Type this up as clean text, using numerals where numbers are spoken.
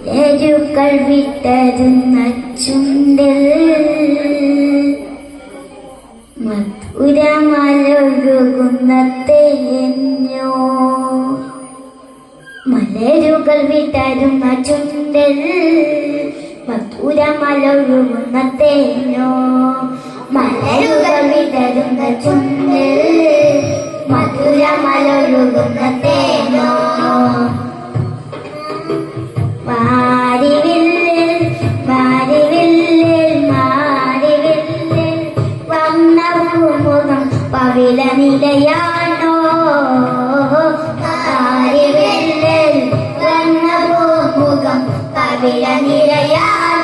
എരുക്കൾ വിട്ടരുന്ന ചുണ്ടിൽ മധുരമലൊഴുകുന്ന തേനോ. മലരുകൾ വിട്ടരുന്ന ചുണ്ടിൽ മധുരമലൊഴുകുന്ന തേനോ. മലരുകൾ വിടരുന്ന ചുണ്ടിൽ മധുരമലൊഴുകുന്ന തേനോ. മാരിവില്ലിൽ മാരിവില്ലിൽ മാരിവില്ലിൽ വന്ന പൂമുഖം പവിഴ നിലയാണോ. മാരിവില്ലിൽ വന്ന പൂമുഖം പവിഴ നിലയാണോ.